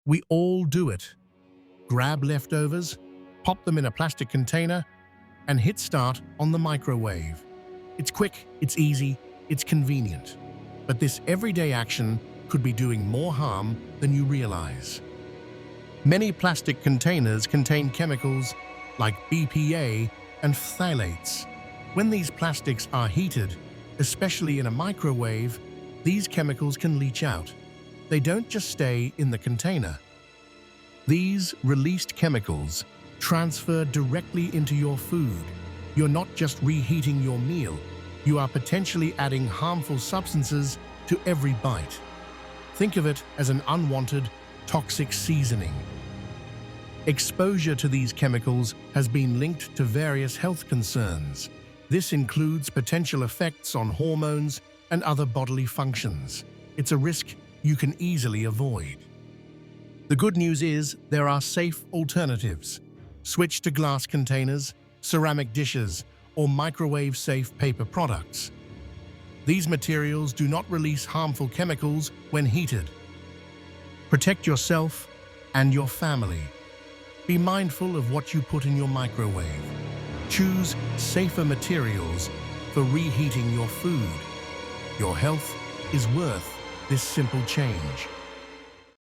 We all do it. Grab leftovers, pop them in a plastic container, and hit start on the microwave. It's quick, it's easy, it's convenient. But this everyday action could be doing more harm than you realize. Many plastic containers contain chemicals like BPA and phthalates. When these plastics are heated, especially in a microwave, these chemicals can leach out. They don't just stay in the container. These released chemicals transfer directly into your food. You're not just reheating your meal, you are potentially adding harmful substances to every bite. Think of it as an unwanted, toxic seasoning. Exposure to these chemicals has been linked to various health concerns. This includes potential effects on hormones and other bodily functions. It's a risk you can easily avoid. The good news is there are safe alternatives. Switch to glass containers, ceramic dishes, or microwave-safe paper products. These materials do not release harmful chemicals when heated. Protect yourself and your family. Be mindful of what you put in your microwave. Choose safer materials for reheating your food. Your health is worth this simple change.